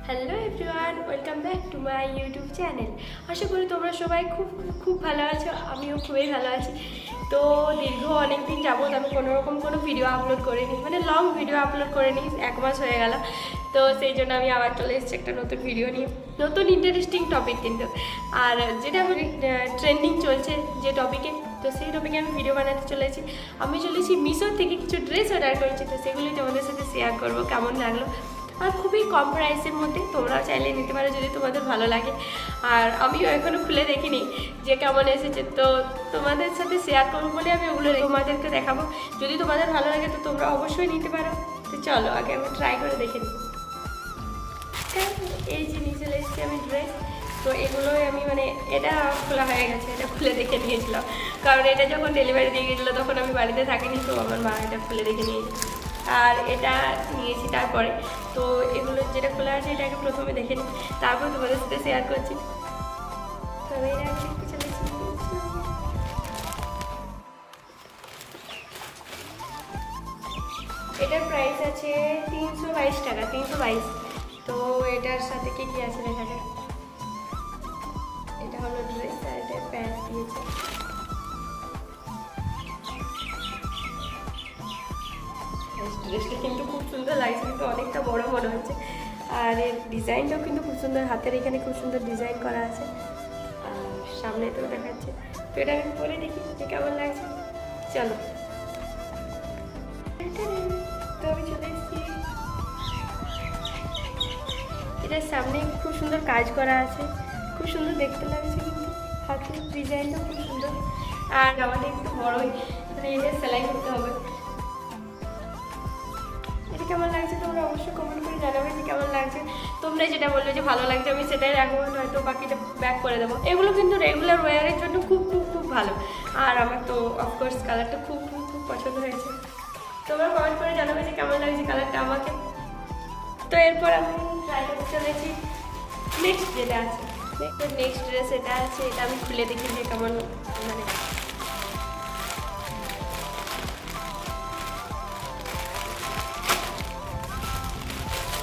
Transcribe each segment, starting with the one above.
Hello everyone, welcome back to my YouTube channel. আশা করি তোমরা সবাই খুব খুব ভালো আছো। আমিও খুবই ভালো আছি। তো দীর্ঘ অনেক দিন যাবত আমি কোনোরকম কোনো ভিডিও আপলোড করিনি, মানে লং ভিডিও আপলোড করিনি, 1 মাস হয়ে গেল। তো সেই জন্য আমি আবার চলে এসেছি একটা নতুন ভিডিও নিয়ে, নতুন ইন্টারেস্টিং টপিক কিন্তু। আর যেটা ট্রেন্ডিং চলছে যে টপিকে, তো সেই টপিকে আমি ভিডিও বানাতে চলেছি। আমি চলেছি মিশো থেকে কিছু ড্রেস অর্ডার করেছি, তো সেগুলি তোমাদের সাথে শেয়ার করবো কেমন লাগলো। আর খুবই কম প্রাইসের মধ্যে, তোমরাও চাইলে নিতে পারো যদি তোমাদের ভালো লাগে। আর আমিও এখনও খুলে দেখিনি যে কেমন এসেছে, তো তোমাদের সাথে শেয়ার করবো বলে আমি ওগুলো তোমাদেরকে দেখাবো। যদি তোমাদের ভালো লাগে তো তোমরা অবশ্যই নিতে পারো। তো চলো আগে আমি ট্রাই করে দেখে নিই। এই যে নিয়ে চলে এসেছি আমি ড্রেস। তো এগুলোই আমি এটা খোলা হয়ে গেছে, এটা খুলে দেখে নিয়েছিলাম, কারণ এটা যখন ডেলিভারি দিয়ে গেছিলো তখন আমি বাড়িতে থাকিনি, তো আমার মা এটা খুলে দেখে নিয়েছে। আর এটা নিয়েছি তারপরে। তো এগুলো যেটা খোলা আছে এটাকে প্রথমে দেখে নিই, তারপর তোমাদের সাথে শেয়ার করছি। তবে এটা দেখতে চলেছি। এটার প্রাইস আছে 322 টাকা, 322। তো এটার সাথে কি কি আছে দেখা যাক। এটা হলো ড্রেস, আর এটা প্যান্ট দিয়েছে। ড্রেসটা কিন্তু খুব সুন্দর লাগছে, কিন্তু অনেকটা বড় মনে হচ্ছে। আর এর ডিজাইনটাও কিন্তু খুব সুন্দর, হাতের এখানে খুব সুন্দর ডিজাইন করা আছে। আর সামনে তো দেখাচ্ছে। তো এটা আমি পরে দেখি যে কেমন লাগছে। চলো, তো আমি চলে এসেছি। এটার সামনে খুব সুন্দর কাজ করা আছে, খুব সুন্দর দেখতে লাগছে, কিন্তু হাতের ডিজাইনটাও খুব সুন্দর। আর আমাদের একটু বড়ই, এটা সেলাই করতে হবে। এটা কেমন লাগছে তোমরা অবশ্যই কমেন্ট করে জানাবে যে কেমন লাগছে। তোমরা যেটা বলবে যে ভালো লাগছে আমি সেটাই রাখবো, হয়তো বাকিটা ব্যাক করে দেবো। এগুলো কিন্তু রেগুলার ওয়ারের জন্য খুব খুব খুব ভালো। আর আমার তো অফকোর্স কালারটা খুব খুব খুব পছন্দ হয়েছে। তোমরা কমেন্ট করে জানাবে যে কেমন লাগছে কালারটা আমাকে। তো এরপর আমি ট্রাই করতে চলেছি নেক্সট যেটা আছে। নেক্সট ড্রেস এটা আছে, এটা আমি খুলে দেখি যে কেমন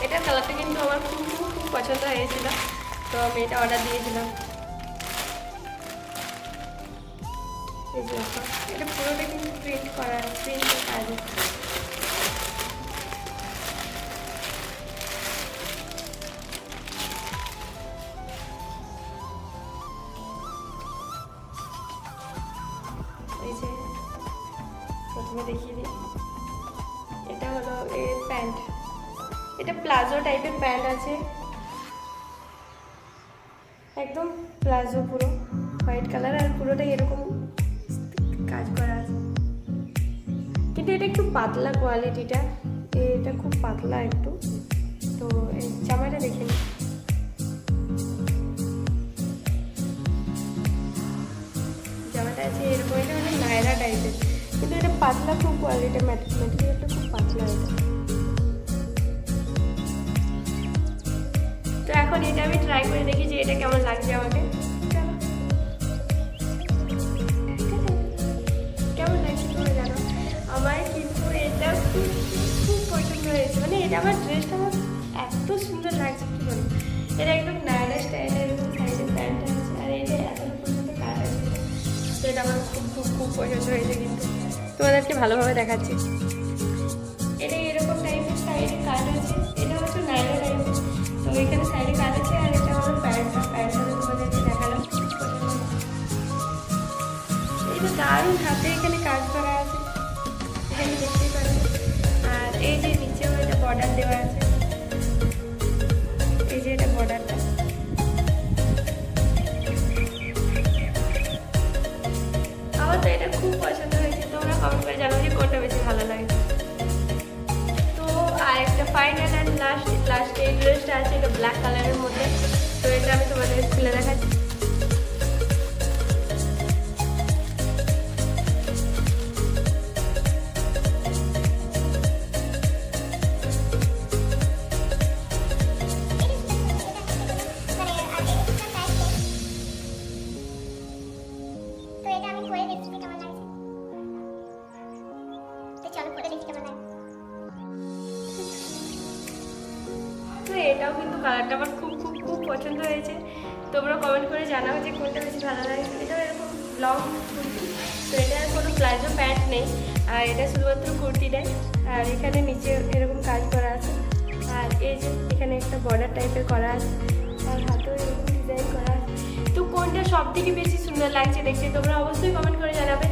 এটার কালারটা কিন্তু আমার খুব খুব খুব পছন্দ হয়েছিল, তো আমি এটা অর্ডার দিয়েছিলাম। এটা পুরোটা কিন্তু প্রিন্ট করা, প্রিন্টের কাজ। এই যে প্রথমে দেখিয়ে দিই, এটা হলো এর প্যান্ট। এটা প্লাজো টাইপের প্যান্ট আছে, একদম প্লাজো, পুরো হোয়াইট কালার, আর পুরোটাই এরকম কাজ করা আছে। কিন্তু এটা একটু পাতলা কোয়ালিটিটা, এটা খুব পাতলা একটু। তো এই জামাটা দেখে নিই। জামাটা আছে এরকম, এটা মানে নায়রা টাইপের, কিন্তু এটা পাতলা খুব কোয়ালিটি, ম্যাটেরিয়ালটা খুব পাতলা এটা। তো এখন এটা আমি ট্রাই করে দেখি যে এটা কেমন লাগছে আমাকে। কেমন লাগছে তোমরা জানো। আমার কিন্তু এটা খুব খুব পছন্দ হয়েছে, মানে এটা আমার ড্রেসটা আমার এত সুন্দর লাগছে কি বলবো। এটা একদম নায়রা স্টাইলের, এরকম সাইডের প্যান্ট আছে, আর এটা এতটা পর্যন্ত কাট আছে। তো এটা আমার খুব খুব খুব পছন্দ হয়েছে, কিন্তু তোমাদেরকে ভালোভাবে দেখাচ্ছি। এটা এরকম টাইপের সাইডে কাট আছে, এটা হচ্ছে নায়রা টাইপের। তো এখানে সাইডে কাট আছে, আর এটা হলো প্যান্টটা তোমাদেরকে দেখালাম। এই তো দারুণ হাতে এখানে কাজ করা আছে, এখানে দেখতেই পারো। আর এই যে নিচেও এটা বর্ডার দেওয়া আছে, এই যে এটা বর্ডারটা। আমার তো এটা খুব পছন্দ হয়েছে, তোমরা কমেন্ট করে জানাও যে কোনটা বেশি ভালো লাগে। তো আর একটা ফাইনাল অ্যান্ড লাস্ট এই ড্রেসটা আছে, এটা ব্ল্যাক কালারের মধ্যে। তো এটা আমি তোমাদের খুলে দেখাচ্ছি। এটাও কিন্তু কালারটা আমার খুব খুব খুব পছন্দ হয়েছে। তোমরা কমেন্ট করে জানাও যে কোনটা বেশি ভালো লাগছে। এটাও এরকম লং কুর্তি, তো এটার কোনো প্লাজো প্যান্ট নেই, আর এটা শুধুমাত্র কুর্তি দেয়। আর এখানে নিচে এরকম কাজ করা আছে, আর এই যে এখানে একটা বর্ডার টাইপের করা আছে, আর হাতেও এরকম ডিজাইন করা আছে। তো কোনটা সব থেকে বেশি সুন্দর লাগছে দেখতে তোমরা অবশ্যই কমেন্ট করে জানাবে।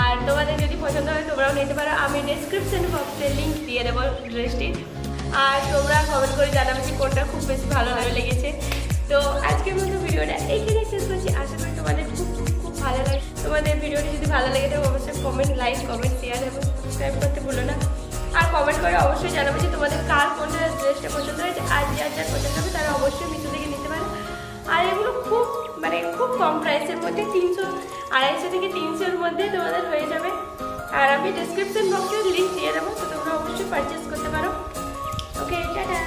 আর তোমাদের যদি পছন্দ হয় তোমরাও নিতে পারো, আমি ডেসক্রিপশন বক্সে লিঙ্ক দিয়ে দেবো ড্রেসটির। আর তোমরা কমেন্ট করে জানাবে যে কোনটা খুব বেশি ভালো লেগেছে। তো আজকের মতো ভিডিওটা এইখানে শেষ করছি। আশা করি তোমাদের খুব খুব খুব ভালো লাগে। তোমাদের ভিডিওটি যদি ভালো লেগে থাকে অবশ্যই কমেন্ট, লাইক, কমেন্ট, শেয়ার এবং সাবস্ক্রাইব করতে ভুলো না। আর কমেন্ট করে অবশ্যই জানাবে যে তোমাদের কার কোনটা ড্রেসটা পছন্দ হয়েছে। আর যার পছন্দ হবে তারা অবশ্যই মিশো থেকে নিতে পারো। আর এগুলো খুব খুব কম প্রাইসের মধ্যে, 300, 250 থেকে 300-র মধ্যে তোমাদের হয়ে যাবে। আর আমি ডেসক্রিপশন বক্সে লিঙ্ক দিয়ে দেবো, তো তোমরা অবশ্যই পারচেস করতে পারো। ওকে, টাটা।